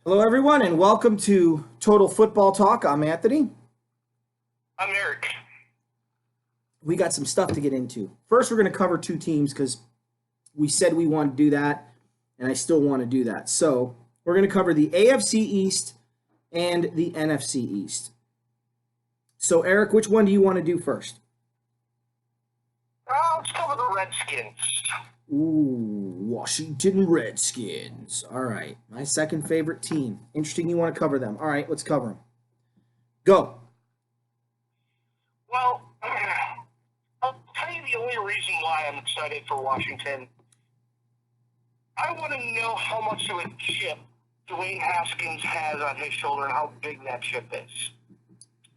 Hello, everyone, and welcome to Total Football Talk. I'm Anthony. I'm Eric. We got some stuff to get into. First, we're going to cover two teams because we said we want to do that, and I still want to do that. So, we're going to cover the AFC East and the NFC East. So, Eric, which one do you want to do first? Let's cover the Redskins. Ooh, Washington Redskins. All right, my second favorite team. Interesting you want to cover them. All right, let's cover them. Go. Well, I'll tell you the only reason why I'm excited for Washington. I want to know how much of a chip Dwayne Haskins has on his shoulder and how big that chip is.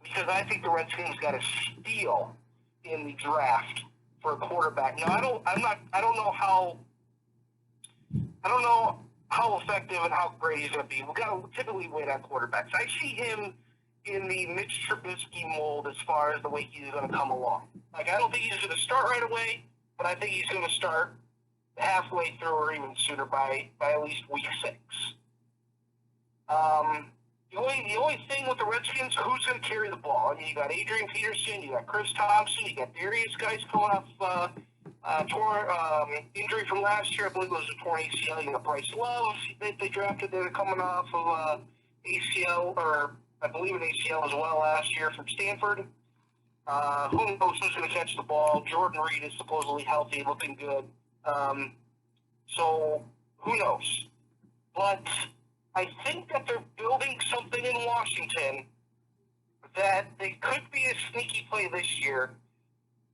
Because I think the Redskins got a steal in the draft for a quarterback. Now I don't know how effective and how great he's going to be. We got to typically wait on quarterbacks. I see him in the Mitch Trubisky mold as far as the way he's going to come along. Like, I don't think he's going to start right away, but I think he's going to start halfway through or even sooner by at least week 6. The only thing with the Redskins, who's going to carry the ball? I mean, you got Adrian Peterson, you got Chris Thompson, you got Darius Guice coming off injury from last year. I believe it was a torn ACL. You got Bryce Love. They drafted. They're coming off of ACL, or I believe an ACL as well last year from Stanford. Who knows who's going to catch the ball? Jordan Reed is supposedly healthy, looking good. So who knows? But I think that they're building something in Washington that they could be a sneaky play this year.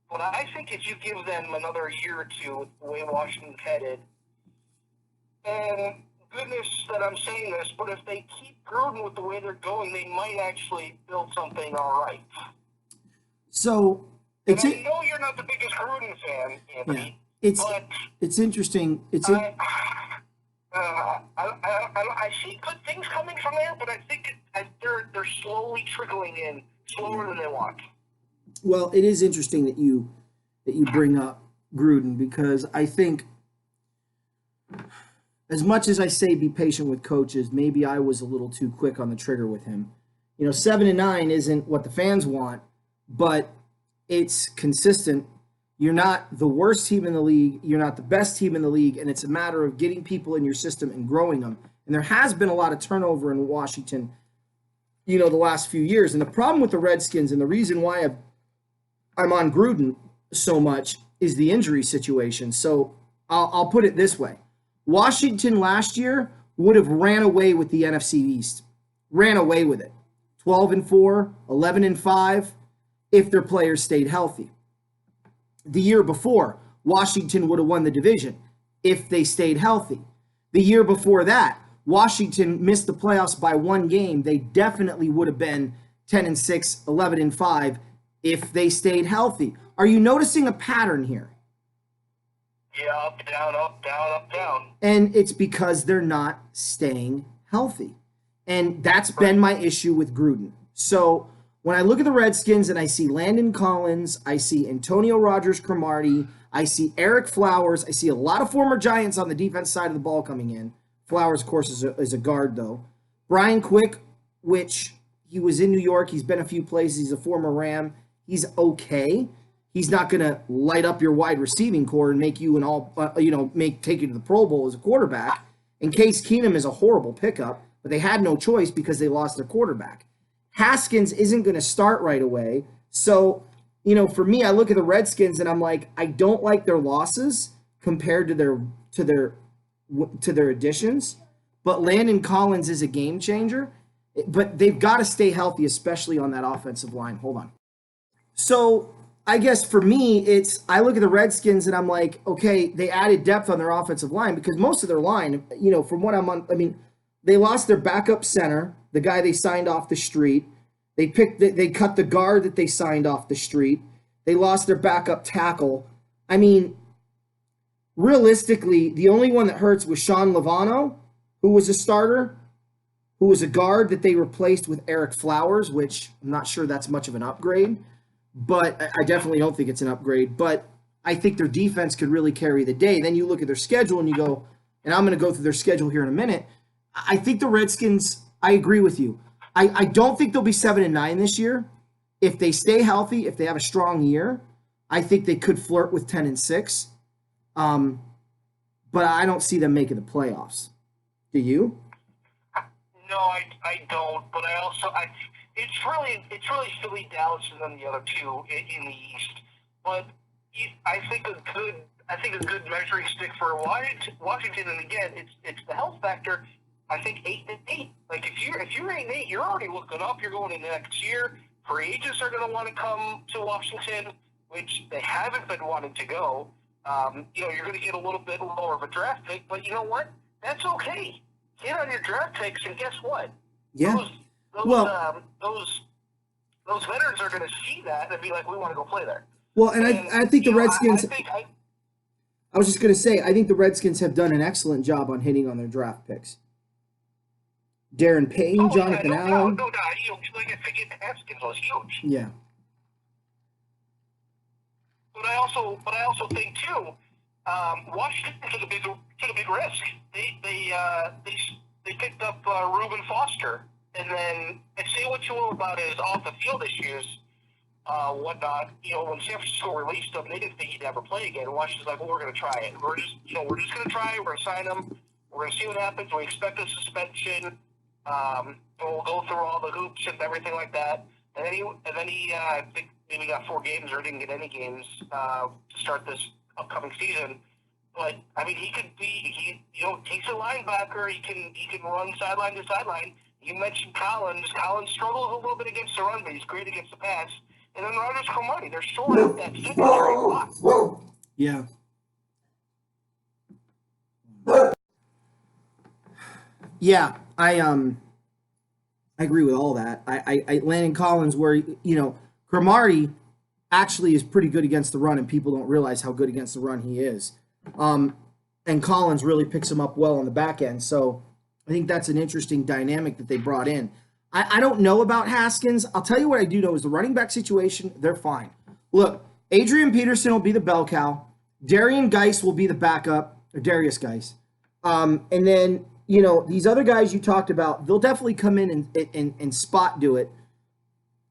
But I think if you give them another year or two with the way Washington's headed, and goodness that I'm saying this, but if they keep Gruden with the way they're going, they might actually build something all right. So, I know you're not the biggest Gruden fan, Anthony. Yeah, it's interesting. I see good things coming from there, but I think they're slowly trickling in, slower than they want. Well, it is interesting that you bring up Gruden, because I think, as much as I say be patient with coaches, maybe I was a little too quick on the trigger with him. 7-9 isn't what the fans want, but it's consistent. You're not the worst team in the league. You're not the best team in the league. And it's a matter of getting people in your system and growing them. And there has been a lot of turnover in Washington, the last few years. And the problem with the Redskins, and the reason why I'm on Gruden so much, is the injury situation. So I'll put it this way. Washington last year would have ran away with the NFC East. Ran away with it. 12-4, 11-5, if their players stayed healthy. The year before, Washington would have won the division if they stayed healthy. The year before that, Washington missed the playoffs by one game. They definitely would have been 10-6, 11-5 if they stayed healthy. Are you noticing a pattern here? Yeah, up, down, up, down, up, down. And it's because they're not staying healthy. And that's been my issue with Gruden. So when I look at the Redskins and I see Landon Collins, I see Antonio Rodgers-Cromartie, I see Eric Flowers, I see a lot of former Giants on the defense side of the ball coming in. Flowers, of course, is a guard, though. Brian Quick, which he was in New York. He's been a few places. He's a former Ram. He's okay. He's not going to light up your wide receiving core and make you take you to the Pro Bowl as a quarterback. And Case Keenum is a horrible pickup, but they had no choice because they lost their quarterback. Haskins isn't going to start right away. So, for me, I look at the Redskins and I'm like, I don't like their losses compared to their additions. But Landon Collins is a game changer. But they've got to stay healthy, especially on that offensive line. Hold on. So I guess for me, I look at the Redskins and I'm like, okay, they added depth on their offensive line, because most of their line, from what they lost their backup center, the guy they signed off the street. They cut the guard that they signed off the street. They lost their backup tackle. Realistically, the only one that hurts was Sean Lovano, who was a starter, who was a guard that they replaced with Eric Flowers, which I'm not sure that's much of an upgrade. But I definitely don't think it's an upgrade. But I think their defense could really carry the day. Then you look at their schedule and you go, and I'm going to go through their schedule here in a minute. I think the Redskins, I agree with you. I don't think they'll be 7-9 this year. If they stay healthy, if they have a strong year, I think they could flirt with 10-6. Um, but I don't see them making the playoffs. Do you? No, I don't. But it's really Philly, Dallas, and then the other two in the East. But I think a good measuring stick for Washington, and again, it's the health factor. I think 8-8. Like if you're 8-8, you're already looking up. You're going into next year. Free agents are going to want to come to Washington, which they haven't been wanting to go. You're going to get a little bit lower of a draft pick, but you know what? That's okay. Get on your draft picks, and guess what? Yeah. Those veterans are going to see that and be like, we want to go play there. Well, and I think the Redskins. I was just going to say, I think the Redskins have done an excellent job on hitting on their draft picks. Darren Payne, Jonathan Allen. No doubt. Like I said, getting Haskins was huge. Yeah. But I also think too, Washington took a big risk. They picked up Reuben Foster, and then say what you will about his off the field issues, whatnot. When San Francisco released him, they didn't think he'd ever play again. Washington's like, well, we're going to try it. We're just going to try it. We're going to sign him. We're going to see what happens. We expect a suspension. We'll go through all the hoops and everything like that. And then he I think maybe got 4 games or didn't get any games to start this upcoming season. But I mean, he takes a linebacker. He can run sideline to sideline. You mentioned Collins. Collins struggles a little bit against the run, but he's great against the pass. And then Rogers Cromartie. They're short of that secondary block. Yeah. Yeah, I agree with all that. I Landon Collins, where Cromartie actually is pretty good against the run, and people don't realize how good against the run he is. And Collins really picks him up well on the back end. So I think that's an interesting dynamic that they brought in. I don't know about Haskins. I'll tell you what I do know is the running back situation, they're fine. Look, Adrian Peterson will be the bell cow. Darian Geis will be the backup, or Darius Geis. And then, these other guys you talked about, they'll definitely come in and spot do it.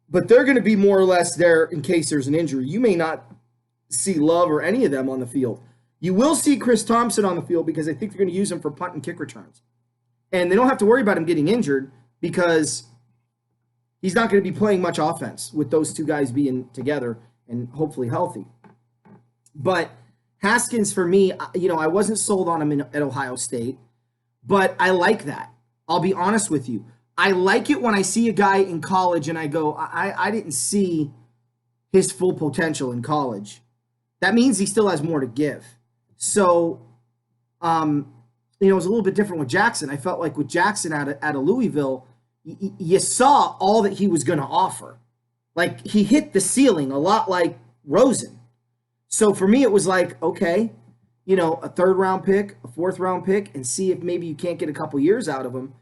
But they're going to be more or less there in case there's an injury. You may not see Love or any of them on the field. You will see Chris Thompson on the field because I think they're going to use him for punt and kick returns. And they don't have to worry about him getting injured because he's not going to be playing much offense with those two guys being together and hopefully healthy. But Haskins, for me, I wasn't sold on him at Ohio State, but I like that. I'll be honest with you. I like it when I see a guy in college and I go, I didn't see his full potential in college. That means he still has more to give. So, it was a little bit different with Jackson. I felt like with Jackson out of Louisville, you saw all that he was going to offer. Like, he hit the ceiling a lot like Rosen. So for me, it was like, okay, a 3rd-round pick, a 4th-round pick, and see if maybe you can't get a couple years out of him.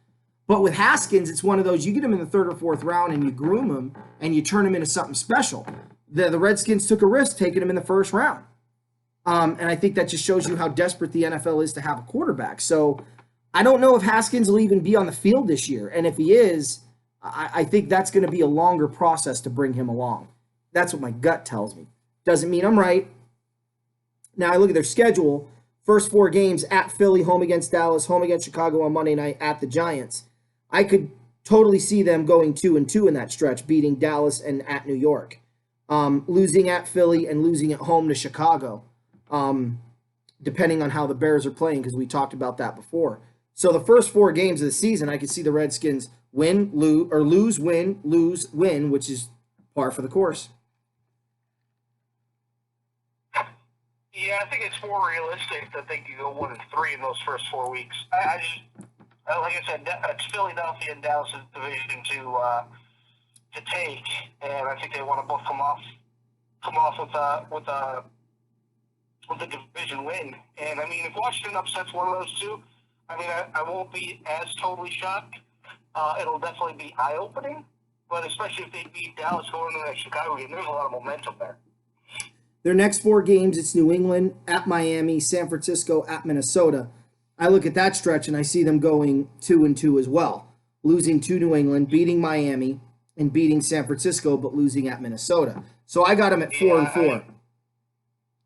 But with Haskins, it's one of those, you get him in the 3rd or 4th round and you groom him and you turn him into something special. The Redskins took a risk taking him in the 1st round. And I think that just shows you how desperate the NFL is to have a quarterback. So I don't know if Haskins will even be on the field this year. And if he is, I think that's going to be a longer process to bring him along. That's what my gut tells me. Doesn't mean I'm right. Now I look at their schedule. First 4 games at Philly, home against Dallas, home against Chicago on Monday night, at the Giants. I could totally see them going 2-2 in that stretch, beating Dallas and at New York. Losing at Philly and losing at home to Chicago, depending on how the Bears are playing, because we talked about that before. So the first 4 games of the season, I could see the Redskins win, lose, win, lose, win, which is par for the course. Yeah, I think it's more realistic that they could go 1-3 in those first 4 weeks. I just, like I said, it's Philadelphia and Dallas' division to take, and I think they want to both come off with a division win. And I mean, if Washington upsets one of those two, I mean, I won't be as totally shocked. It'll definitely be eye-opening, but especially if they beat Dallas going into that Chicago game, there's a lot of momentum there. Their next 4 games, it's New England, at Miami, San Francisco, at Minnesota. I look at that stretch and I see them going 2-2 as well, losing to New England, beating Miami, and beating San Francisco, but losing at Minnesota. So I got them at 4-4.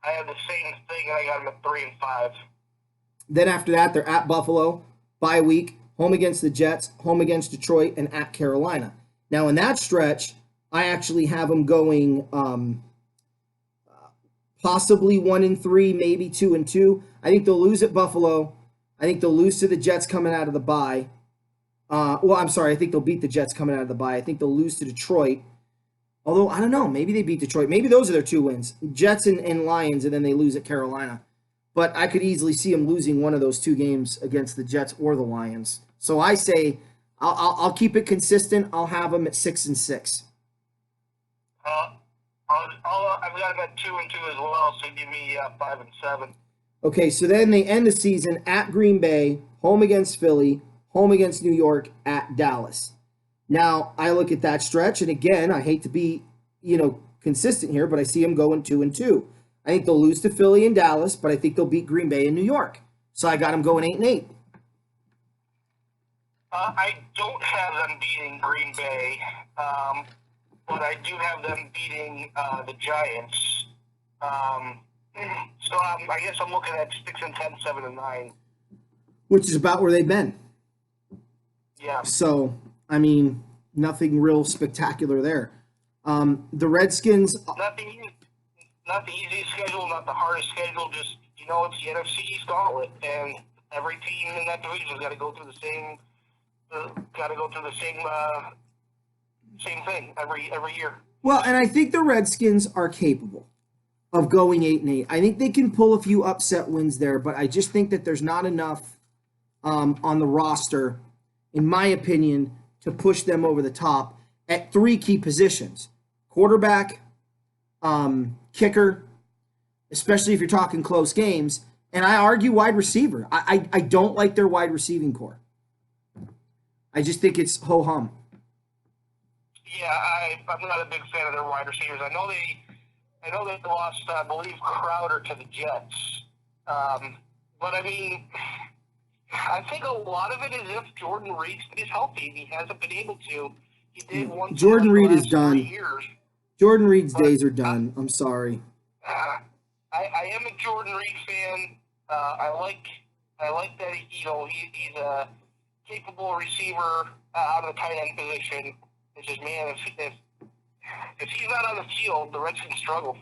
I have the same thing. I got them at 3-5. Then after that, they're at Buffalo, bye week, home against the Jets, home against Detroit, and at Carolina. Now in that stretch, I actually have them going possibly 1-3, maybe 2-2. I think they'll lose at Buffalo. I think they'll lose to the Jets coming out of the bye. I'm sorry. I think they'll beat the Jets coming out of the bye. I think they'll lose to Detroit. Although, I don't know. Maybe they beat Detroit. Maybe those are their 2 wins. Jets and Lions, and then they lose at Carolina. But I could easily see them losing one of those 2 games against the Jets or the Lions. So I say I'll keep it consistent. I'll have them at 6-6. I've got them at 2-2 as well, so give me 5-7. Okay, so then they end the season at Green Bay, home against Philly, home against New York, at Dallas. Now, I look at that stretch, and again, I hate to be, consistent here, but I see them going 2-2. I think they'll lose to Philly and Dallas, but I think they'll beat Green Bay and New York. So I got them going 8-8. I don't have them beating Green Bay, but I do have them beating the Giants. So I guess I'm looking at 6-10, 7-9. Which is about where they've been. Yeah. So, I mean, nothing real spectacular there. The Redskins. Not the easiest schedule, not the hardest schedule. Just it's the NFC East gauntlet, and every team in that division's got to go through the same. Same thing every year. Well, and I think the Redskins are capable of going 8-8. I think they can pull a few upset wins there, but I just think that there's not enough on the roster, in my opinion, to push them over the top at 3 key positions: quarterback, kicker, especially if you're talking close games, and I argue wide receiver. I don't like their wide receiving core. I just think it's ho-hum. Yeah, I'm not a big fan of their wide receivers. I know they lost, I believe, Crowder to the Jets. But I mean, I think a lot of it is if Jordan Reed is healthy. He hasn't been able to. He did one. Jordan Reed is done. Years. Jordan Reed's days are done. I'm sorry. I am a Jordan Reed fan. I like that he's a capable receiver out of the tight end position. It's just, man, if he's not on the field, the Redskins struggle.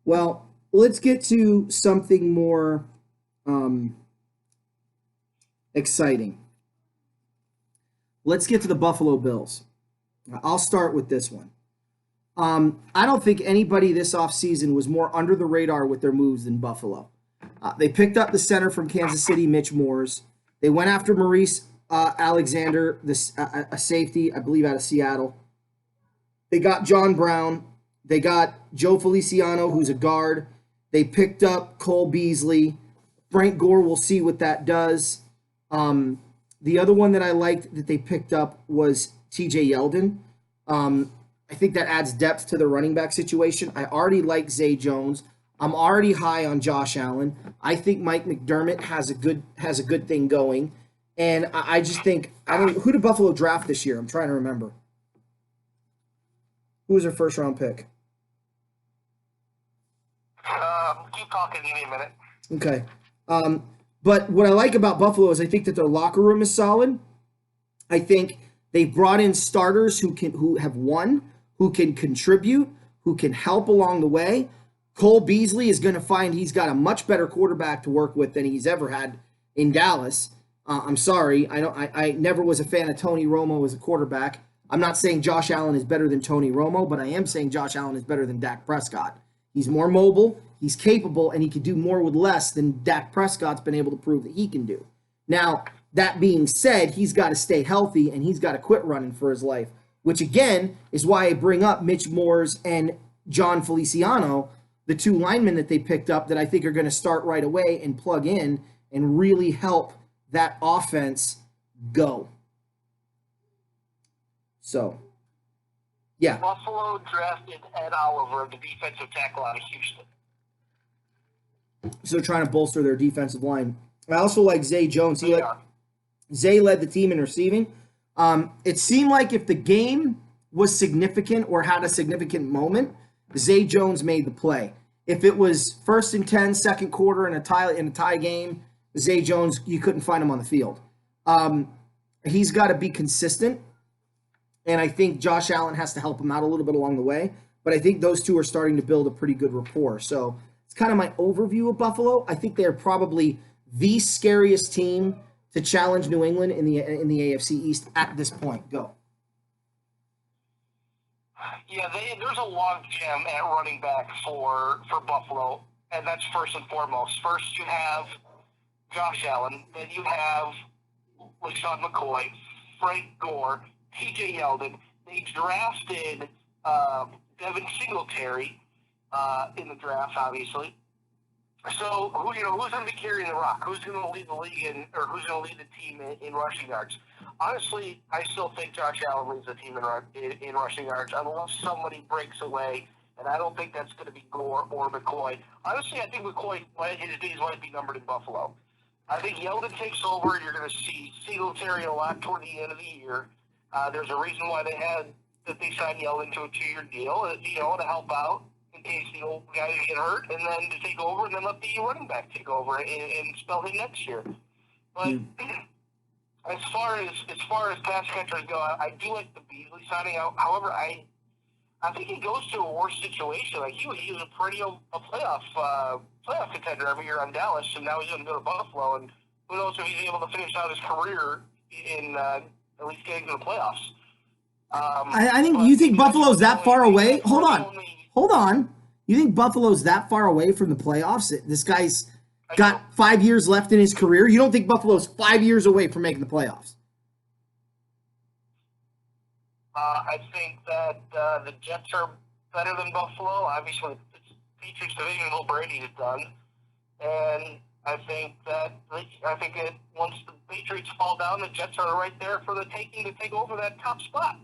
Well, let's get to something more exciting. Let's get to the Buffalo Bills. I'll start with this one. I don't think anybody this offseason was more under the radar with their moves than Buffalo. They picked up the center from Kansas City, Mitch Moores. They went after Maurice Alexander, a safety, I believe, out of Seattle. They got John Brown. They got Joe Feliciano, who's a guard. They picked up Cole Beasley. Frank Gore, we'll see what that does. The other one that I liked that they picked up was TJ Yeldon. I think that adds depth to the running back situation. I already like Zay Jones. I'm already high on Josh Allen. I think Mike McDermott has a good thing going. And I just think, who did Buffalo draft this year? I'm trying to remember. Who was their first round pick? Keep talking, give me a minute. Okay. But what I like about Buffalo is I think that their locker room is solid. I think they've brought in starters who have won, who can contribute, who can help along the way. Cole Beasley is going to find he's got a much better quarterback to work with than he's ever had in Dallas. I'm sorry, I never was a fan of Tony Romo as a quarterback. I'm not saying Josh Allen is better than Tony Romo, but I am saying Josh Allen is better than Dak Prescott. He's more mobile, he's capable, and he can do more with less than Dak Prescott's been able to prove that he can do. Now, that being said, he's got to stay healthy, and he's got to quit running for his life, which, again, is why I bring up Mitch Moores and John Feliciano, the 2 linemen that they picked up that I think are going to start right away and plug in and really help that offense go. So, yeah. Buffalo drafted Ed Oliver, the defensive tackle out of Houston. So they're trying to bolster their defensive line. I also like Zay Jones. Yeah. Zay led the team in receiving. It seemed like if the game was significant or had a significant moment, Zay Jones made the play. If it was 1st and 10, second quarter in a tie game, Zay Jones, you couldn't find him on the field. He's got to be consistent, and I think Josh Allen has to help him out a little bit along the way. But I think those two are starting to build a pretty good rapport. So it's kind of my overview of Buffalo. I think they're probably the scariest team to challenge New England in the AFC East at this point. Go. Yeah, there's a log jam at running back for Buffalo, and that's first and foremost. First, you have Josh Allen, then you have LaShawn McCoy, Frank Gore, T.J. Yeldon. They drafted Devin Singletary in the draft, obviously. So who's going to be carrying the rock? Who's going to lead the league or who's going to lead the team in rushing yards? Honestly, I still think Josh Allen leads the team in rushing yards unless somebody breaks away, and I don't think that's going to be Gore or McCoy. Honestly, I think McCoy, his days might be numbered in Buffalo. I think Yeldon takes over, and you're going to see Singletary a lot toward the end of the year. There's a reason why they signed Yeldon to a 2-year deal, to help out in case the old guys get hurt, and then to take over, and then let the running back take over and spell him next year. But as far as pass catchers go, I do like the Beasley signing out. However, I think he goes to a worse situation. Like he was a perennial playoff contender every year on Dallas, and now he's going to go to Buffalo, and who knows if he's able to finish out his career in at least getting to the playoffs. I think you think Buffalo's that far away. Hold on. You think Buffalo's that far away from the playoffs? This guy's got 5 years left in his career. You don't think Buffalo's 5 years away from making the playoffs? I think that the Jets are better than Buffalo. Obviously, it's Patriots division, Bill Brady is done, and I think that once the Patriots fall down, the Jets are right there for the taking to take over that top spot.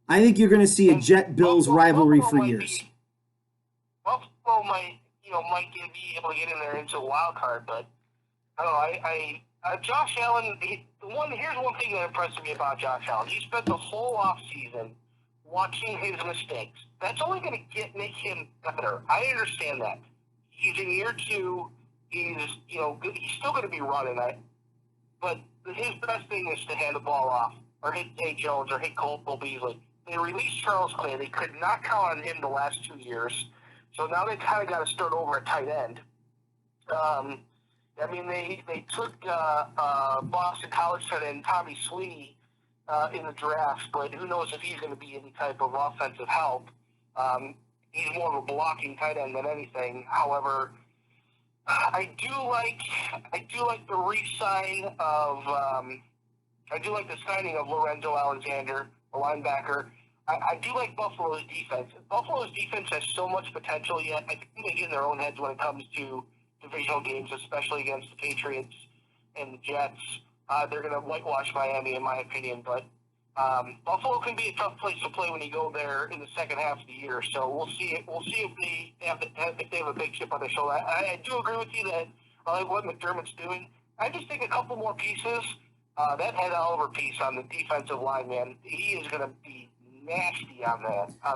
I think you're going to see a Jet-Bills rivalry for years. Buffalo might be able to get in there into a wild card, but I don't know. Josh Allen. Here's one thing that impressed me about Josh Allen. He spent the whole offseason watching his mistakes. That's only going to make him better. I understand that. He's in year 2. He's still going to be running it, but his best thing is to hand the ball off or hit Zay Jones or hit Cole Beasley. They released Charles Clay. They could not count on him the last 2 years. So now they kind of got to start over at tight end. They took Boston College tight end Tommy Sweeney in the draft, but who knows if he's going to be any type of offensive help. He's more of a blocking tight end than anything. However, I do like the re-sign of I do like the signing of Lorenzo Alexander, a linebacker. I do like Buffalo's defense. Buffalo's defense has so much potential yet. I think they get in their own heads when it comes to divisional games, especially against the Patriots and the Jets. They're going to whitewash Miami, in my opinion. But Buffalo can be a tough place to play when you go there in the second half of the year. So we'll see. We'll see if they have a big chip on their shoulder. I do agree with you that I like what McDermott's doing. I just think a couple more pieces. That Ed Oliver piece on the defensive line, man, he is going to be nasty on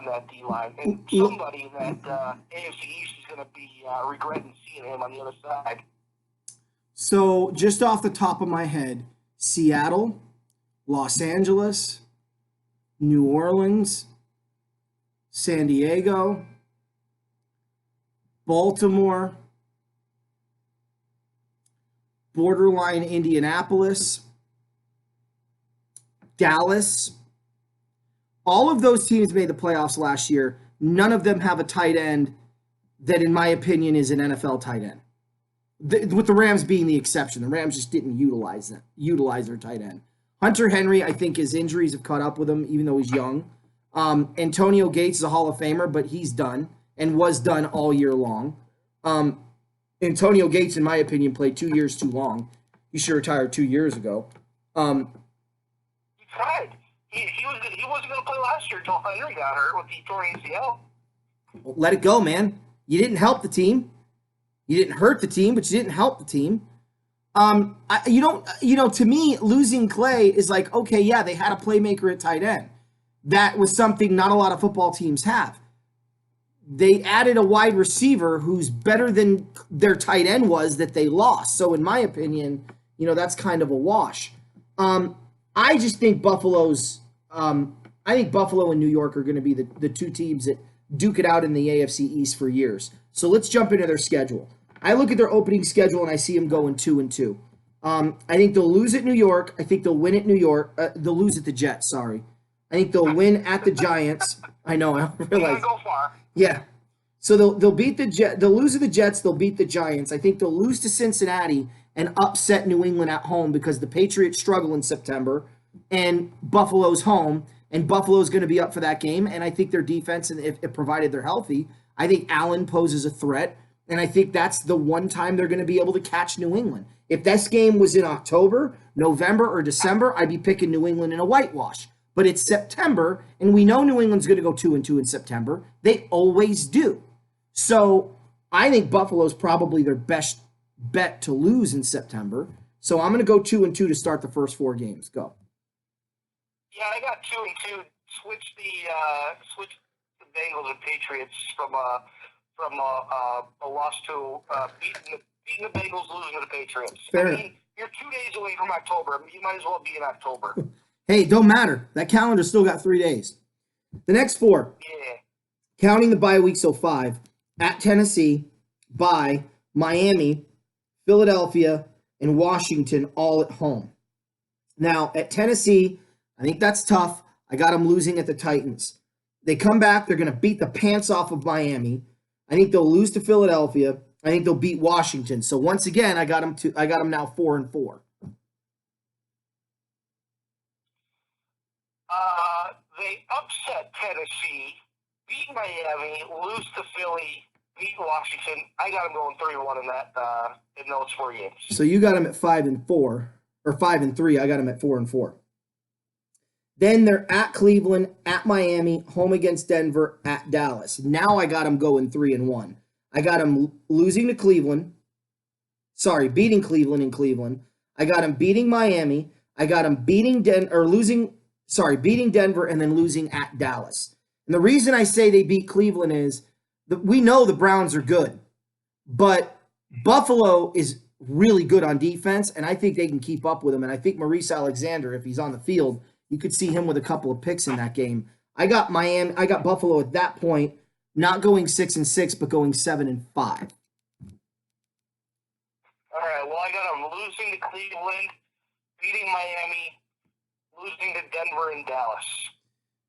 that D line, and somebody in that AFC East is going to be regretting seeing him on the other side. So, just off the top of my head, Seattle, Los Angeles, New Orleans, San Diego, Baltimore, borderline Indianapolis, Dallas. All of those teams made the playoffs last year. None of them have a tight end that, in my opinion, is an NFL tight end. With the Rams being the exception. The Rams just didn't utilize their tight end. Hunter Henry, I think his injuries have caught up with him, even though he's young. Antonio Gates is a Hall of Famer, but he's done and was done all year long. Antonio Gates, in my opinion, played 2 years too long. He should retire 2 years ago. He tried. He wasn't going to play last year until Henry got hurt with the torn ACL. Well, let it go, man. You didn't help the team. You didn't hurt the team, but you didn't help the team. To me, losing Clay is like, okay, yeah, they had a playmaker at tight end. That was something not a lot of football teams have. They added a wide receiver who's better than their tight end was that they lost. So in my opinion, that's kind of a wash. I just think I think Buffalo and New York are going to be the two teams that duke it out in the AFC East for years. So let's jump into their schedule. I look at their opening schedule and I see them going 2-2. I think they'll lose at New York. I think they'll win at New York. They'll lose at the Jets. Sorry. I think they'll win at the Giants. I know. I realize. Go far. Yeah. So they'll beat the Jets. They'll lose to the Jets. They'll beat the Giants. I think they'll lose to Cincinnati and upset New England at home because the Patriots struggle in September and Buffalo's home and Buffalo's going to be up for that game. And I think their defense, and if provided they're healthy, I think Allen poses a threat. And I think that's the one time they're going to be able to catch New England. If this game was in October, November, or December, I'd be picking New England in a whitewash. But it's September, and we know New England's going to go 2-2 in September. They always do. So I think Buffalo's probably their best bet to lose in September. So I'm going to go 2-2 to start the first 4 games. Go. Yeah, I got 2-2. Switch the Bengals and Patriots from a loss to beating the Bengals, losing to the Patriots. Fair. I mean, you're 2 days away from October. You might as well be in October. Hey, don't matter. That calendar still got 3 days. The next 4, Yeah. counting the bye week, so 5, at Tennessee, bye, Miami, Philadelphia, and Washington all at home. Now, at Tennessee, I think that's tough. I got them losing at the Titans. They come back. They're going to beat the pants off of Miami. I think they'll lose to Philadelphia. I think they'll beat Washington. So once again, I got them now 4-4. They upset Tennessee, beat Miami, lose to Philly, beat Washington. I got them going 3-1 in those 4 games. So you got them at 5-4 or 5-3. I got them at 4-4. Then they're at Cleveland, at Miami, home against Denver, at Dallas. Now I got them going 3-1. I got them losing to Cleveland. Sorry, beating Cleveland in Cleveland. I got them beating Miami. I got them beating beating Denver and then losing at Dallas. And the reason I say they beat Cleveland is that we know the Browns are good, but Buffalo is really good on defense, and I think they can keep up with them. And I think Maurice Alexander, if he's on the field, you could see him with a couple of picks in that game. I got Buffalo at that point, not going 6-6, but going 7-5. All right. Well, I got them losing to Cleveland, beating Miami, losing to Denver and Dallas.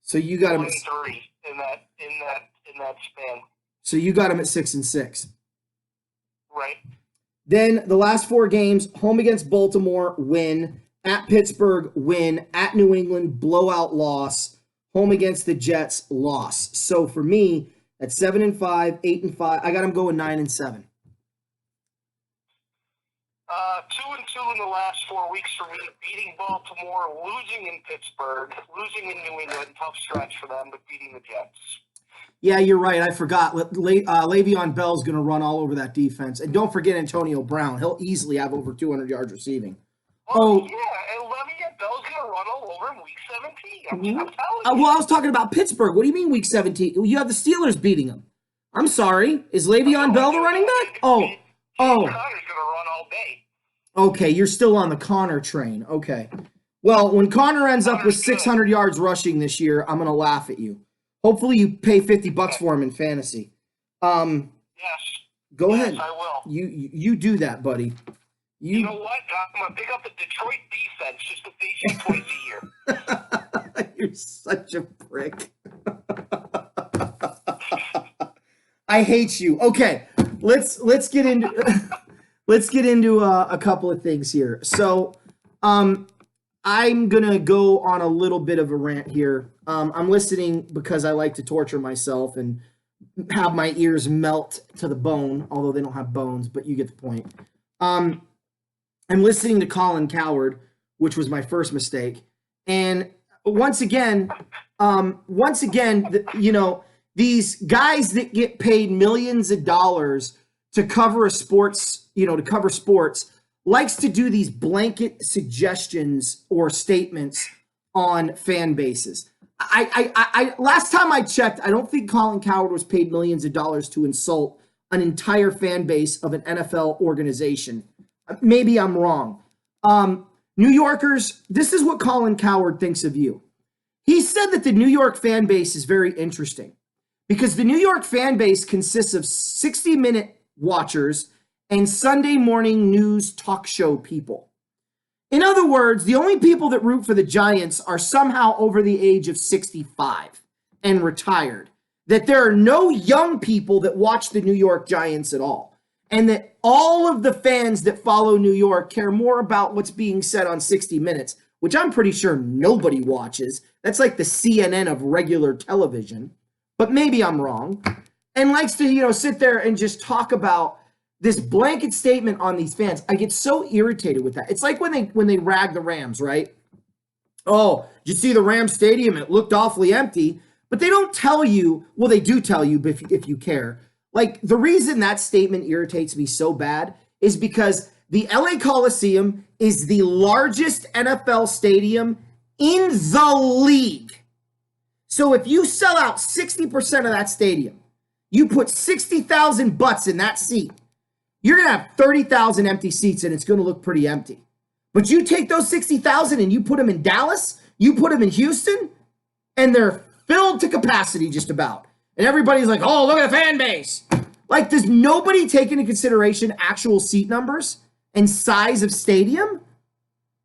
So you got them at 3 in that span. So you got them at 6-6. Right. Then the last 4 games: home against Baltimore, win; at Pittsburgh, win; at New England, blowout loss; home against the Jets, loss. So for me, at 7-5, 8-5, I got them going 9-7. 2-2 in the last 4 weeks for me, beating Baltimore, losing in Pittsburgh, losing in New England, tough stretch for them, but beating the Jets. Yeah, you're right. I forgot. Le'Veon Bell's going to run all over that defense. And don't forget Antonio Brown. He'll easily have over 200 yards receiving. Oh yeah, and Le'Veon Bell's going to run all over in Week 17. I'm telling you. Well, I was talking about Pittsburgh. What do you mean Week 17? You have the Steelers beating them. I'm sorry. Is Le'Veon Bell the running back? Connor's going to run all day. Okay, you're still on the Connor train. Okay. Well, when Connor ends up with 600 yards rushing this year, I'm going to laugh at you. Hopefully you pay $50 for him in fantasy. Yes. Go ahead. Yes, I will. You do that, buddy. You know what? I'm going to pick up the Detroit defense just to face you twice a year. You're such a prick. I hate you. Okay, let's get into a couple of things here. So, I'm gonna go on a little bit of a rant here. I'm listening because I like to torture myself and have my ears melt to the bone, although they don't have bones, but you get the point. I'm listening to Colin Cowherd, which was my first mistake. And once again, these guys that get paid millions of dollars to cover sports, likes to do these blanket suggestions or statements on fan bases. I last time I checked, I don't think Colin Cowherd was paid millions of dollars to insult an entire fan base of an NFL organization. Maybe I'm wrong. New Yorkers, this is what Colin Cowherd thinks of you. He said that the New York fan base is very interesting because the New York fan base consists of 60-minute watchers and Sunday morning news talk show people. In other words, the only people that root for the Giants are somehow over the age of 65 and retired. That there are no young people that watch the New York Giants at all. And that all of the fans that follow New York care more about what's being said on 60 Minutes, which I'm pretty sure nobody watches. That's like the CNN of regular television. But maybe I'm wrong. And likes to, sit there and just talk about this blanket statement on these fans. I get so irritated with that. It's like when they rag the Rams, right? Oh, did you see the Rams stadium? It looked awfully empty. But they don't tell you, well, they do tell you if you care. Like, the reason that statement irritates me so bad is because the LA Coliseum is the largest NFL stadium in the league. So if you sell out 60% of that stadium, you put 60,000 butts in that seat, you're going to have 30,000 empty seats, and it's going to look pretty empty. But you take those 60,000 and you put them in Dallas, you put them in Houston, and they're filled to capacity just about. And everybody's like, oh, look at the fan base. Like, does nobody take into consideration actual seat numbers and size of stadium?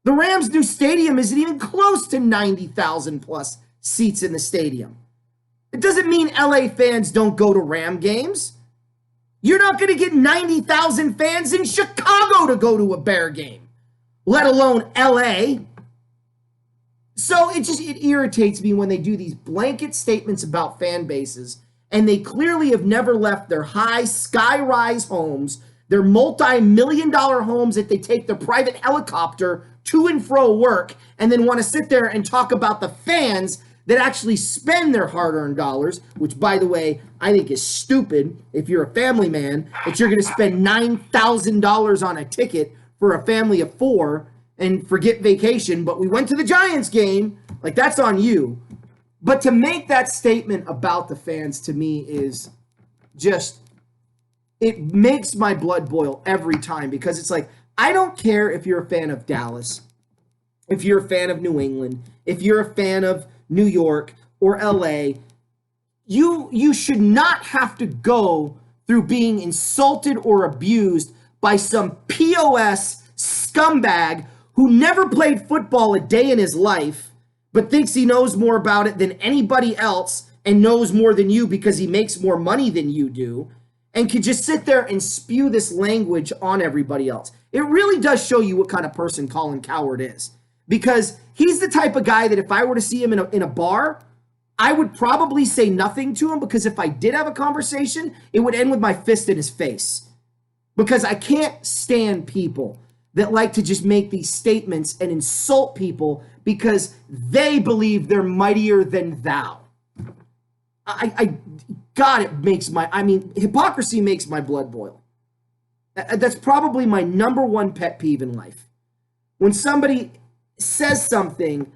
The Rams' new stadium isn't even close to 90,000 plus seats in the stadium. It doesn't mean LA fans don't go to Ram games. You're not going to get 90,000 fans in Chicago to go to a Bear game, let alone LA. So it irritates me when they do these blanket statements about fan bases, and they clearly have never left their high sky-rise homes, their multi-million-dollar homes that they take their private helicopter to and fro work, and then want to sit there and talk about the fans that actually spend their hard-earned dollars, which, by the way, I think is stupid if you're a family man, that you're going to spend $9,000 on a ticket for a family of four and forget vacation, but we went to the Giants game. Like, that's on you. But to make that statement about the fans, to me, is just, it makes my blood boil every time, because it's like, I don't care if you're a fan of Dallas, if you're a fan of New England, if you're a fan of New York or LA, you should not have to go through being insulted or abused by some POS scumbag who never played football a day in his life, but thinks he knows more about it than anybody else and knows more than you because he makes more money than you do, and can just sit there and spew this language on everybody else. It really does show you what kind of person Colin Cowherd is, because he's the type of guy that if I were to see him in a bar, I would probably say nothing to him, because if I did have a conversation, it would end with my fist in his face. Because I can't stand people that like to just make these statements and insult people because they believe they're mightier than thou. God, it makes hypocrisy makes my blood boil. That's probably my number one pet peeve in life. When somebody says something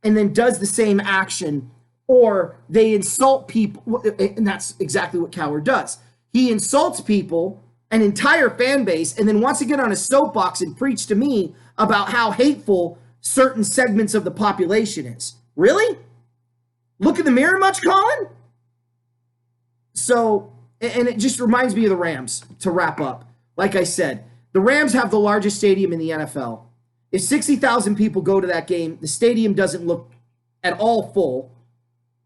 and then does the same action, or they insult people, and that's exactly what Cowherd does. He insults people, an entire fan base, and then wants to get on a soapbox and preach to me about how hateful certain segments of the population is. Really? Look in the mirror much, Colin? So, and it just reminds me of the Rams, to wrap up. Like I said, the Rams have the largest stadium in the NFL. If 60,000 people go to that game, the stadium doesn't look at all full,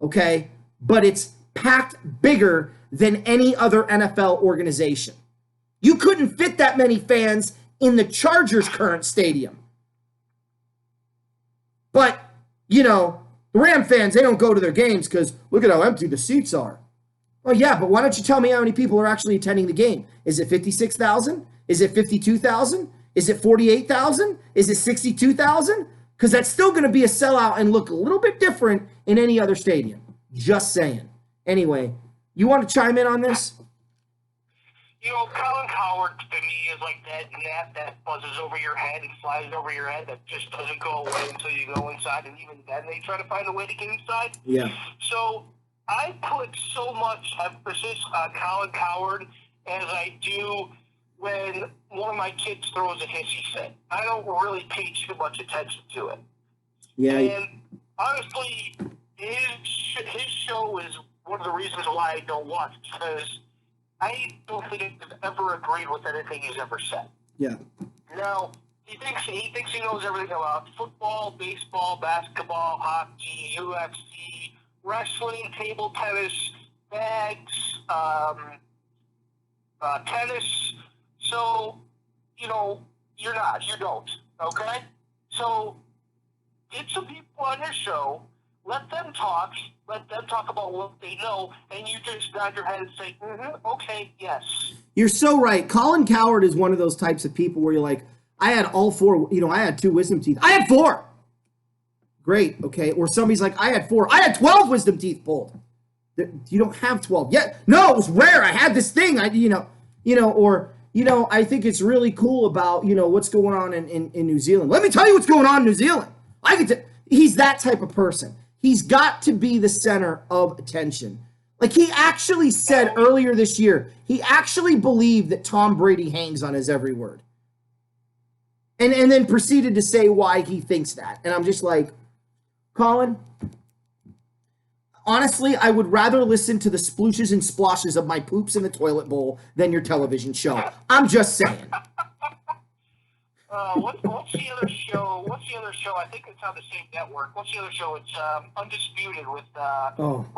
okay? But it's packed bigger than any other NFL organization. You couldn't fit that many fans in the Chargers' current stadium. But, the Ram fans, they don't go to their games because look at how empty the seats are. Well, yeah, but why don't you tell me how many people are actually attending the game? Is it 56,000? Is it 52,000? Is it 48,000? Is it 62,000? Because that's still going to be a sellout and look a little bit different in any other stadium. Just saying. Anyway, you want to chime in on this? Colin Coward to me is like that gnat that buzzes over your head and flies over your head that just doesn't go away until you go inside, and even then they try to find a way to get inside. Yeah. So I put so much emphasis on Colin Coward as I do when one of my kids throws a hissy fit. I don't really pay too much attention to it. Yeah. And honestly, his show is one of the reasons why I don't watch, because I don't think I've ever agreed with anything he's ever said. Yeah. Now, he thinks he knows everything about football, baseball, basketball, hockey, UFC, wrestling, table tennis, bags, tennis. So, you don't, okay? So, get some people on your show, let them talk about what they know, and you just nod your head and say, okay, yes. You're so right. Colin Coward is one of those types of people where you're like, I had all four, I had 2 wisdom teeth. I had 4. Great, okay. Or somebody's like, I had 4. I had 12 wisdom teeth pulled. You don't have 12 yet. No, it was rare. I had this thing. I think it's really cool about, what's going on in New Zealand. Let me tell you what's going on in New Zealand. He's that type of person. He's got to be the center of attention. Like he actually said earlier this year, he actually believed that Tom Brady hangs on his every word. And then proceeded to say why he thinks that. And I'm just like, Colin, honestly, I would rather listen to the splooshes and splashes of my poops in the toilet bowl than your television show. I'm just saying. What's the other show? What's the other show? I think it's on the same network. What's the other show? It's Undisputed with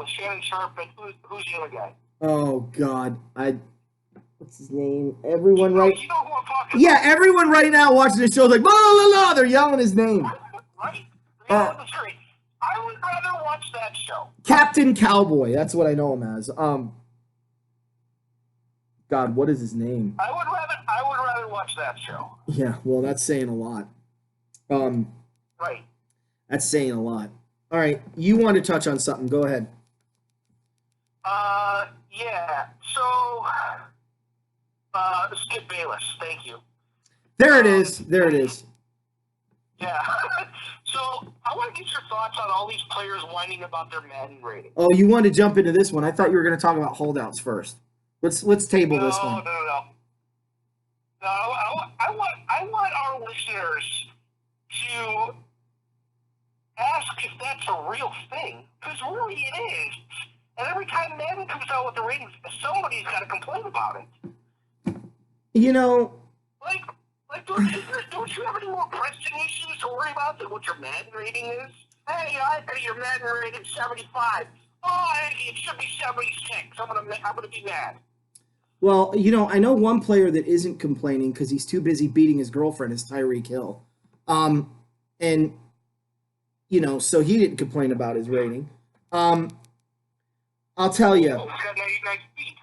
Shannon Sharp and who's the other guy? Oh God, what's his name? Everyone You know who I'm talking Yeah, everyone right now watching the show is like, blah, blah, blah, they're yelling his name. Right? That's great. I would rather watch that show. Captain Cowboy, that's what I know him as. God, what is his name? I would rather watch that show. Yeah, well, that's saying a lot. Right. That's saying a lot. All right, you want to touch on something? Go ahead. Yeah. So, Skip Bayless. Thank you. There it is. There it is. Yeah. So, I want to get your thoughts on all these players whining about their Madden rating. Oh, you wanted to jump into this one? I thought you were going to talk about holdouts first. Let's table this one. No. I want our listeners to ask if that's a real thing, because really it is. And every time Madden comes out with the ratings, somebody's got to complain about it. Don't you have any more pressing issues to worry about than what your Madden rating is? Hey, I bet your Madden rating is 75. Oh, it should be 76. I'm gonna be mad. Well, I know one player that isn't complaining because he's too busy beating his girlfriend is Tyreek Hill. So he didn't complain about his rating. I'll tell you. Oh, he's got 99 feet.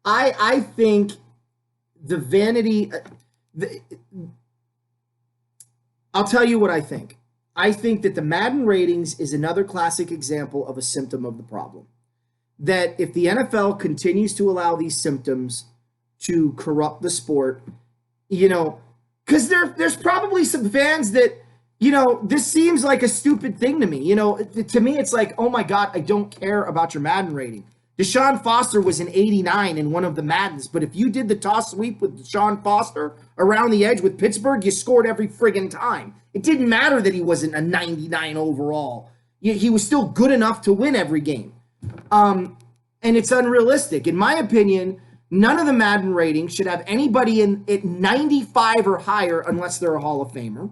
I think the vanity. I'll tell you what I think. I think that the Madden ratings is another classic example of a symptom of the problem. That if the NFL continues to allow these symptoms to corrupt the sport, because there's probably some fans that, this seems like a stupid thing to me. To me, it's like, oh my God, I don't care about your Madden rating. Deshaun Foster was an 89 in one of the Maddens, but if you did the toss sweep with Deshaun Foster around the edge with Pittsburgh, you scored every friggin' time. It didn't matter that he wasn't a 99 overall. He was still good enough to win every game. And it's unrealistic. In my opinion, none of the Madden ratings should have anybody at 95 or higher unless they're a Hall of Famer.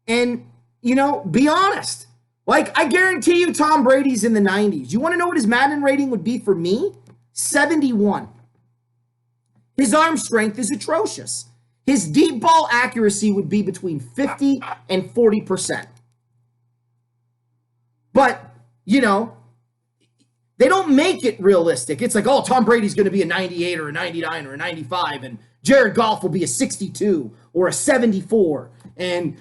And, be honest. Like, I guarantee you Tom Brady's in the 90s. You want to know what his Madden rating would be for me? 71. His arm strength is atrocious. His deep ball accuracy would be between 50 and 40%. But, they don't make it realistic. It's like, oh, Tom Brady's going to be a 98 or a 99 or a 95, and Jared Goff will be a 62 or a 74. And,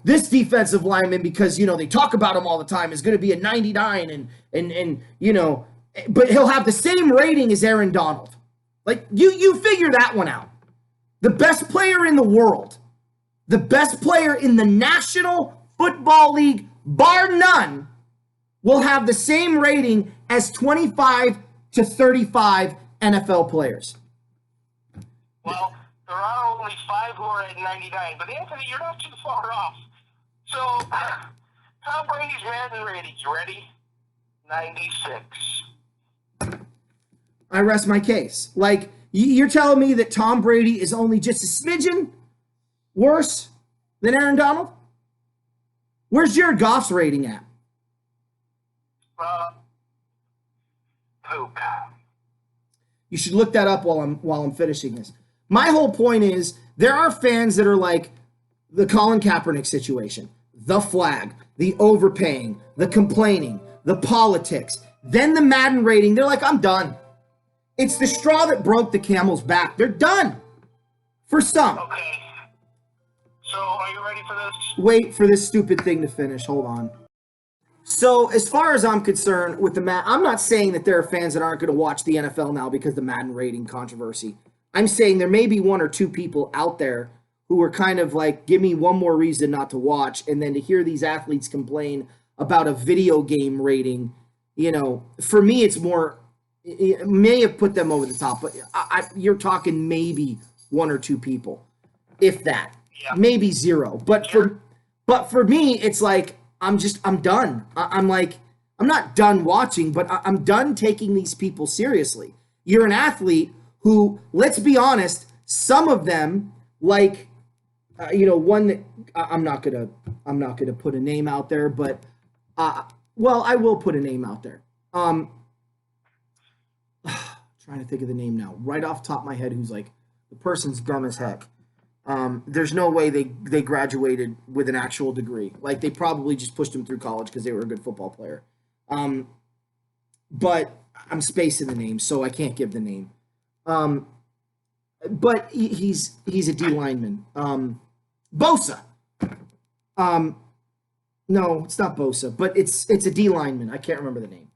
this defensive lineman, because, they talk about him all the time, is going to be a 99. And but he'll have the same rating as Aaron Donald. Like, you figure that one out. The best player in the world, the best player in the National Football League, bar none, will have the same rating as 25 to 35 NFL players. Well, there are only 5 who are at 99, but Anthony, you're not too far off. So, Tom Brady's Madden rating, you ready? 96. I rest my case. Like, you're telling me that Tom Brady is only just a smidgen worse than Aaron Donald? Where's Jared Goff's rating at? Poop. You should look that up while I'm finishing this. My whole point is there are fans that are like the Colin Kaepernick situation, the flag, the overpaying, the complaining, the politics, then the Madden rating. They're like, I'm done. It's the straw that broke the camel's back. They're done. For some. Okay. So, are you ready for this? Wait for this stupid thing to finish. Hold on. So, as far as I'm concerned with the Madden, I'm not saying that there are fans that aren't going to watch the NFL now because of the Madden rating controversy. I'm saying there may be 1 or 2 people out there who are kind of like, give me one more reason not to watch, and then to hear these athletes complain about a video game rating, for me it's more, it may have put them over the top, but you're talking maybe 1 or 2 people, if that. Yeah. Maybe 0. But for me, it's like I'm done. I'm like, I'm not done watching, but I'm done taking these people seriously. You're an athlete who, let's be honest, some of them, like one that I'm not gonna put a name out there, but well, I will put a name out there. Trying to think of the name now, right off the top of my head, who's like, the person's dumb as heck. There's no way they graduated with an actual degree. Like, they probably just pushed them through college because they were a good football player. But I'm spacing the name, so I can't give the name. But he's a D lineman. Bosa. No, it's not Bosa, but it's a D lineman. I can't remember the name.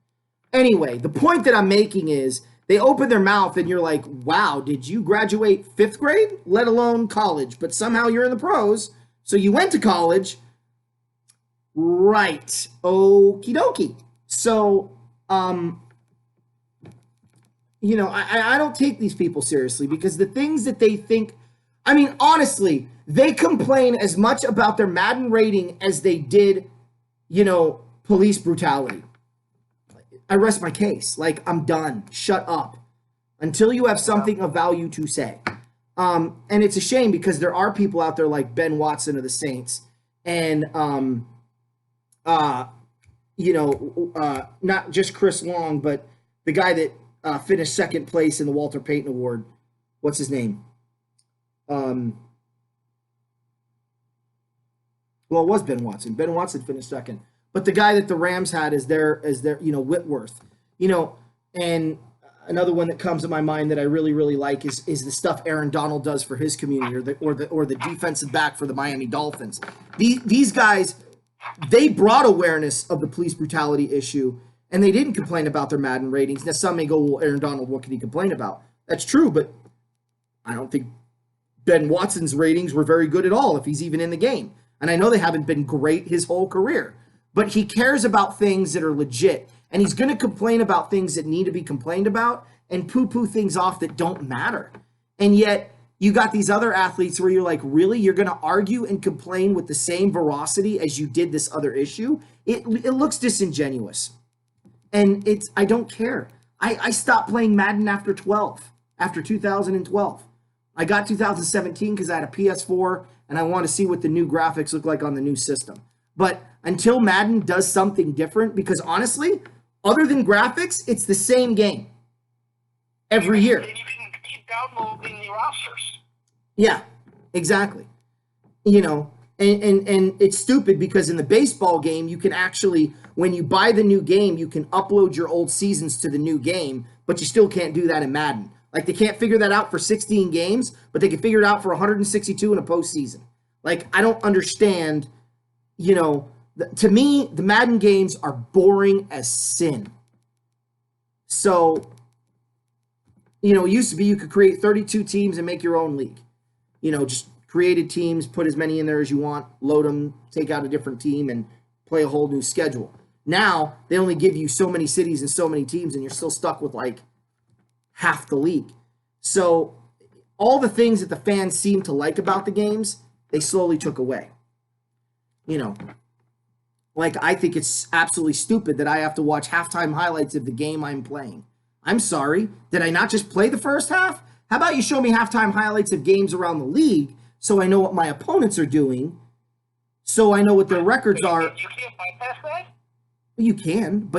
Anyway, the point that I'm making is they open their mouth and you're like, wow, did you graduate 5th grade, let alone college? But somehow you're in the pros, so you went to college. Right. Okie dokie. So, I don't take these people seriously because the things that they think, I mean, honestly, they complain as much about their Madden rating as they did, police brutality. I rest my case. Like, I'm done. Shut up. Until you have something of value to say. And it's a shame because there are people out there like Ben Watson of the Saints and, not just Chris Long, but the guy that finished 2nd place in the Walter Payton Award. What's his name? Well, it was Ben Watson. Ben Watson finished 2nd. But the guy that the Rams had is their Whitworth. And another one that comes to my mind that I really, really like is the stuff Aaron Donald does for his community, or the defensive back for the Miami Dolphins. These guys, they brought awareness of the police brutality issue, and they didn't complain about their Madden ratings. Now, some may go, well, Aaron Donald, what can he complain about? That's true, but I don't think Ben Watson's ratings were very good at all if he's even in the game. And I know they haven't been great his whole career. But he cares about things that are legit, and he's going to complain about things that need to be complained about and poo-poo things off that don't matter. And yet, you got these other athletes where you're like, really? You're going to argue and complain with the same veracity as you did this other issue? It looks disingenuous. And I don't care. I stopped playing Madden after 2012. I got 2017 because I had a PS4, and I want to see what the new graphics look like on the new system. But until Madden does something different, because honestly, other than graphics, it's the same game every year. And you can keep downloading the rosters. Yeah, exactly. And it's stupid because in the baseball game, you can actually, when you buy the new game, you can upload your old seasons to the new game, but you still can't do that in Madden. Like, they can't figure that out for 16 games, but they can figure it out for 162 in a postseason. Like, I don't understand. To me, the Madden games are boring as sin. So, it used to be you could create 32 teams and make your own league. Just created teams, put as many in there as you want, load them, take out a different team, and play a whole new schedule. Now, they only give you so many cities and so many teams, and you're still stuck with like half the league. So, all the things that the fans seem to like about the games, they slowly took away. Like, I think it's absolutely stupid that I have to watch halftime highlights of the game I'm playing. I'm sorry. Did I not just play the first half? How about you show me halftime highlights of games around the league so I know what my opponents are doing, so I know what their records are. You can't bypass that? You can,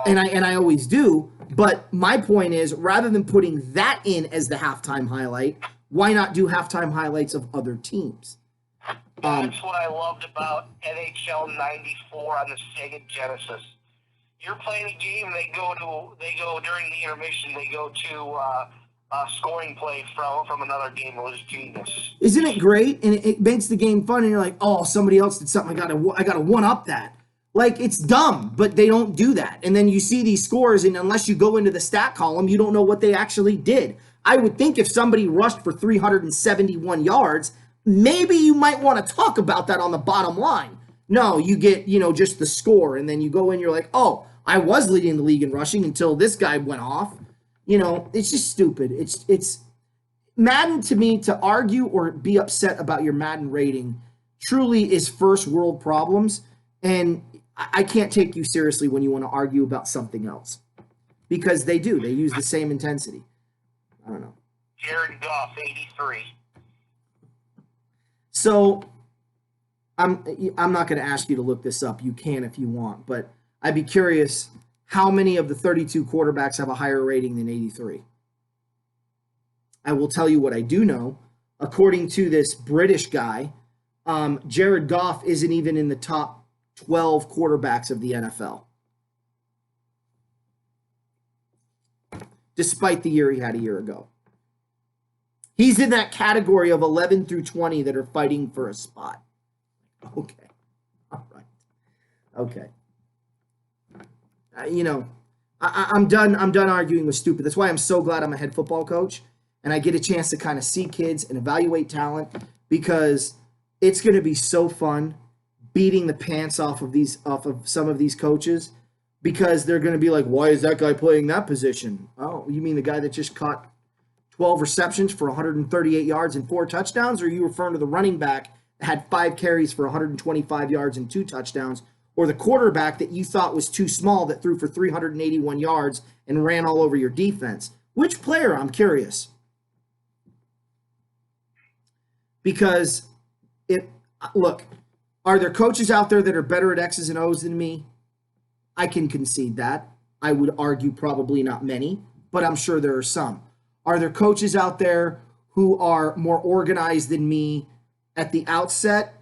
and I always do. But my point is, rather than putting that in as the halftime highlight, why not do halftime highlights of other teams? That's what I loved about NHL '94 on the Sega Genesis. You're playing a game, they go during the intermission, they go to a scoring play from another game. It was genius. Isn't it great? And it makes the game fun, and you're like, oh, somebody else did something. I gotta one up that. Like, it's dumb, but they don't do that. And then you see these scores, and unless you go into the stat column, you don't know what they actually did. I would think if somebody rushed for 371 yards, maybe you might want to talk about that on the bottom line. No, you get, just the score, and then you go in, you're like, oh, I was leading the league in rushing until this guy went off. It's just stupid. It's Madden, to me, to argue or be upset about your Madden rating truly is first world problems, and I can't take you seriously when you want to argue about something else, because they do. They use the same intensity. I don't know. Jared Goff, 83. So I'm not going to ask you to look this up. You can if you want, but I'd be curious how many of the 32 quarterbacks have a higher rating than 83. I will tell you what I do know. According to this British guy, Jared Goff isn't even in the top 12 quarterbacks of the NFL, despite the year he had a year ago. He's in that category of 11 through 20 that are fighting for a spot. Okay. All right. Okay. I'm done arguing with stupid. That's why I'm so glad I'm a head football coach and I get a chance to kind of see kids and evaluate talent, because it's going to be so fun beating the pants off of some of these coaches, because they're going to be like, why is that guy playing that position? Oh, you mean the guy that just caught 12 receptions for 138 yards and 4 touchdowns? Or are you referring to the running back that had 5 carries for 125 yards and 2 touchdowns? Or the quarterback that you thought was too small that threw for 381 yards and ran all over your defense? Which player? I'm curious. Because look, are there coaches out there that are better at X's and O's than me? I can concede that. I would argue probably not many, but I'm sure there are some. Are there coaches out there who are more organized than me at the outset?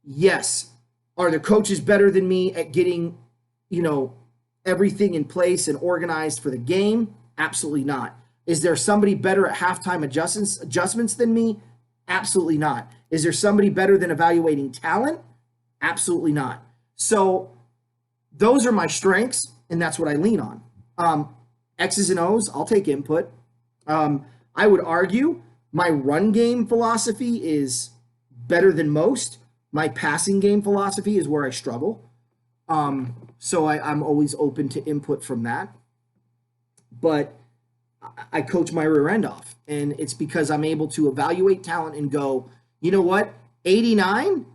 Yes. Are there coaches better than me at getting, everything in place and organized for the game? Absolutely not. Is there somebody better at halftime adjustments than me? Absolutely not. Is there somebody better than evaluating talent? Absolutely not. So those are my strengths, and that's what I lean on. X's and O's, I'll take input. I would argue my run game philosophy is better than most. My passing game philosophy is where I struggle. So I'm always open to input from that. But I coach my rear end off, and it's because I'm able to evaluate talent and go, you know what, 89,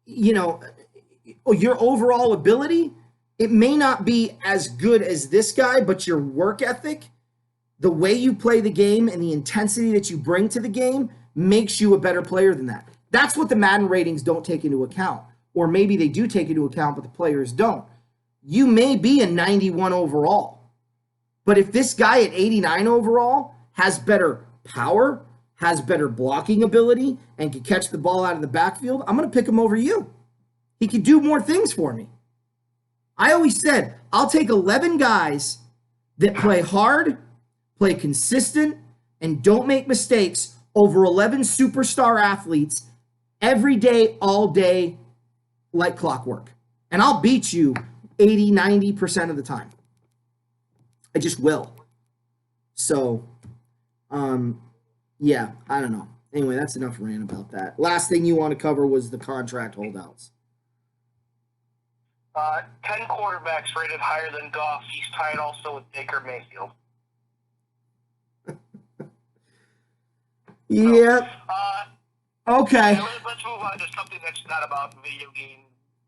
your overall ability, it may not be as good as this guy, but your work ethic, the way you play the game and the intensity that you bring to the game makes you a better player than that. That's what the Madden ratings don't take into account. Or maybe they do take into account, but the players don't. You may be a 91 overall, but if this guy at 89 overall has better power, has better blocking ability, and can catch the ball out of the backfield, I'm going to pick him over you. He can do more things for me. I always said, I'll take 11 guys that play hard, play consistent, and don't make mistakes over 11 superstar athletes every day, all day, like clockwork. And I'll beat you 80, 90% of the time. I just will. So, yeah, I don't know. Anyway, that's enough rant about that. Last thing you want to cover was the contract holdouts. 10 quarterbacks rated higher than Goff. He's tied also with Baker Mayfield. Yep. Okay. Let's move on to something that's not about video game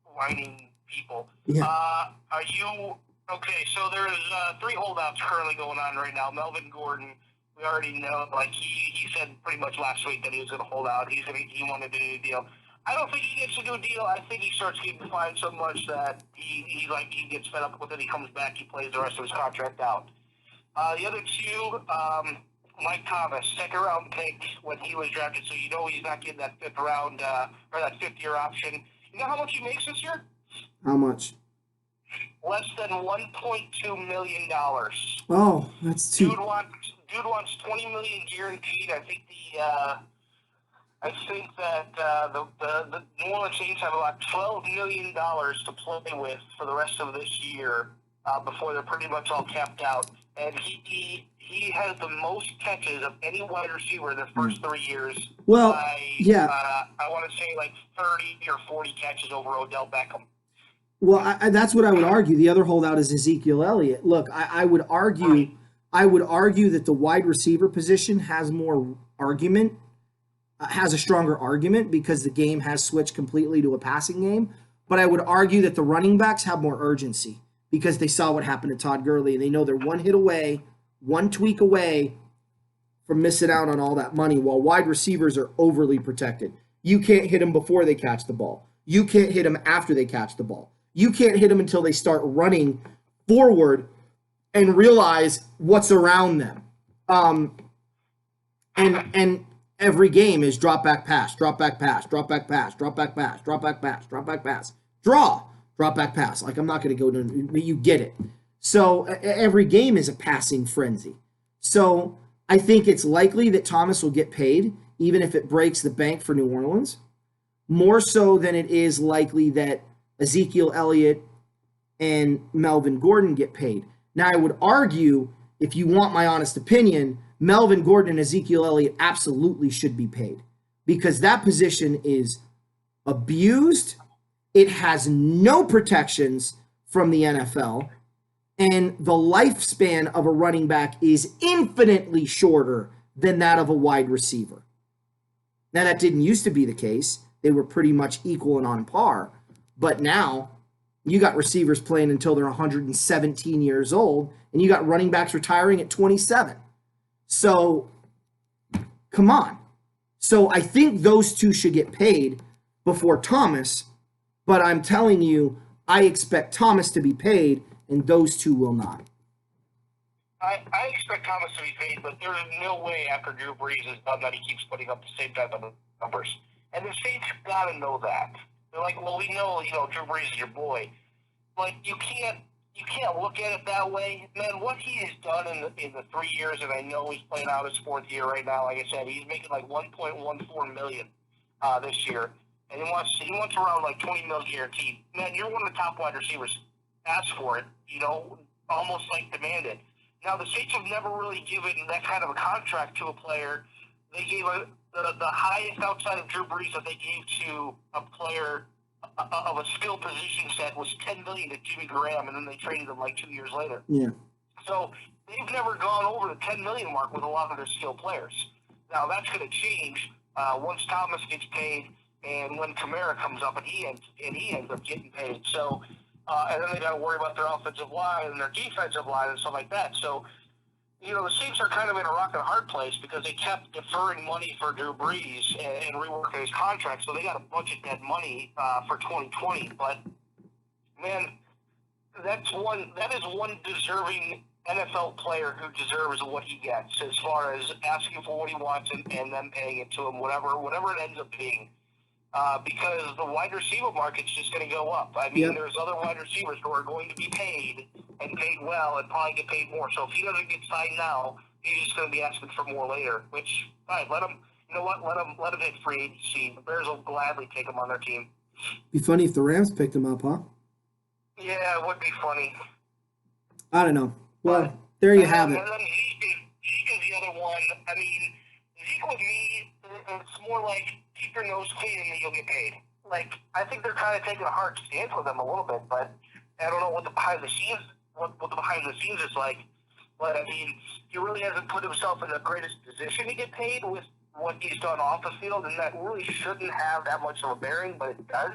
whining people. Yeah. Are you okay? So there's 3 holdouts currently going on right now. Melvin Gordon, we already know. Like he said pretty much last week that he was going to hold out. He wanted to do a deal. I don't think he gets to do a deal. I think he starts getting fined so much that he gets fed up with it. He comes back. He plays the rest of his contract out. The other 2, Mike Thomas, 2nd round pick when he was drafted, so you know he's not getting that 5th round or that 5th year option. You know how much he makes this year? How much? Less than $1.2 million. Oh, that's too. Dude wants $20 million guaranteed. I think that the New Orleans Saints have about $12 million to play with for the rest of this year before they're pretty much all capped out. And he has the most catches of any wide receiver in the first 3 years. Well, yeah. I want to say like 30 or 40 catches over Odell Beckham. Well, that's what I would argue. The other holdout is Ezekiel Elliott. Look, I would argue. Right. I would argue that the wide receiver position has more argument. Has a stronger argument because the game has switched completely to a passing game. But I would argue that the running backs have more urgency because they saw what happened to Todd Gurley and they know they're one hit away, one tweak away from missing out on all that money, while wide receivers are overly protected. You can't hit them before they catch the ball. You can't hit them after they catch the ball. You can't hit them until they start running forward and realize what's around them. And every game is drop back pass, drop back pass, drop back pass, drop back pass, drop back pass, drop back pass, drop back pass. Like, I'm not going to go to, but you get it. So every game is a passing frenzy. So I think it's likely that Thomas will get paid, even if it breaks the bank for New Orleans, more so than it is likely that Ezekiel Elliott and Melvin Gordon get paid. Now, I would argue, if you want my honest opinion, Melvin Gordon and Ezekiel Elliott absolutely should be paid because that position is abused. It has no protections from the NFL, and the lifespan of a running back is infinitely shorter than that of a wide receiver. Now, that didn't used to be the case. They were pretty much equal and on par, but now you got receivers playing until they're 117 years old, and you got running backs retiring at 27. So, come on. So I think those 2 should get paid before Thomas, but I'm telling you, I expect Thomas to be paid, and those 2 will not. I expect Thomas to be paid, but there's no way after Drew Brees is done that he keeps putting up the same type of numbers. And the Saints got to know that. They're like, well, we know, Drew Brees is your boy, but you can't look at it that way. Man, what he has done in the 3 years, and I know he's playing out his 4th year right now. Like I said, he's making like $1.14 million this year, and he wants around like $20 million guaranteed. Man, you're one of the top wide receivers. Ask for it, almost like demand it. Now, the Saints have never really given that kind of a contract to a player. They gave the highest outside of Drew Brees that they gave to a player of a skill position set was $10 million to Jimmy Graham, and then they traded him like 2 years later. Yeah. So they've never gone over the $10 million mark with a lot of their skill players. Now that's going to change once Thomas gets paid and when Kamara comes up and he ends up getting paid. So and then they got to worry about their offensive line and their defensive line and stuff like that. So the Saints are kind of in a rock and a hard place because they kept deferring money for Drew Brees and reworking his contract, so they got to budget that money for 2020. But man, that is one deserving NFL player who deserves what he gets as far as asking for what he wants and them paying it to him, whatever it ends up being. Because the wide receiver market's just going to go up. I mean, There's other wide receivers who are going to be paid and paid well and probably get paid more. So if he doesn't get signed now, he's just going to be asking for more later. Which, all right, let him. You know what? Let him hit free agency. The Bears will gladly take him on their team. Be funny if the Rams picked him up, huh? Yeah, it would be funny. I don't know. Well, there you have it. And then Zeke is the other one. I mean, Zeke with me, it's more like keep your nose clean and you'll get paid. Like, I think they're kind of taking a hard stance with him a little bit, but I don't know what the behind the scenes is like. But I mean, he really hasn't put himself in the greatest position to get paid with what he's done off the field, and that really shouldn't have that much of a bearing, but it does.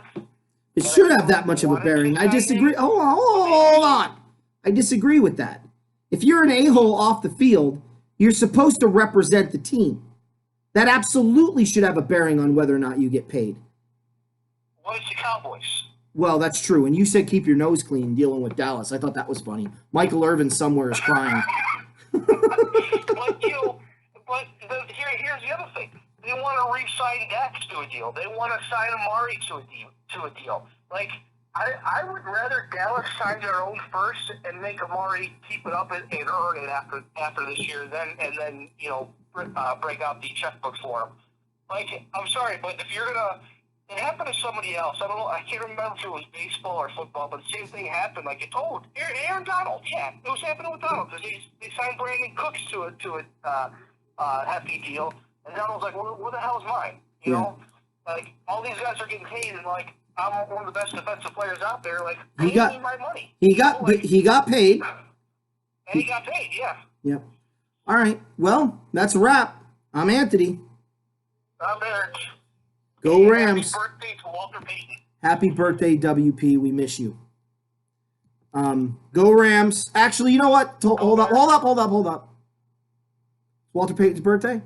It should have that much of a bearing. I disagree. Hold on. I disagree with that. If you're an a-hole off the field, you're supposed to represent the team. That absolutely should have a bearing on whether or not you get paid. Well, it's the Cowboys. Well, that's true. And you said keep your nose clean dealing with Dallas. I thought that was funny. Michael Irvin somewhere is crying. But here's the other thing. They want to re-sign Dax to a deal. They want to sign Amari to a deal. Like, I would rather Dallas sign their own first and make Amari keep it up and earn it after this year, and then break out the checkbook for him. Like, I'm sorry, but if you're gonna, it happened to somebody else. I don't know. I can't remember if it was baseball or football, but the same thing happened. Like you told Aaron Donald. Yeah, it was happening with Donald because they signed Brandon Cooks to a hefty deal, and Donald's like, well, what the hell is mine? You know, like all these guys are getting paid, and like I'm one of the best defensive players out there. Like pay me my money. He got paid. And he got paid. Yeah. Yep. All right. Well, that's a wrap. I'm Anthony. I'm Eric. Go Rams. Happy birthday to Walter Payton. Happy birthday, WP. We miss you. Go Rams. Actually, you know what? Hold up. Walter Payton's birthday?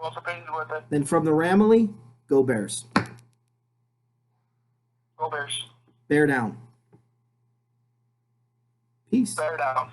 Walter Payton's birthday. Then from the Ramily, go Bears. Go Bears. Bear down. Peace. Bear down.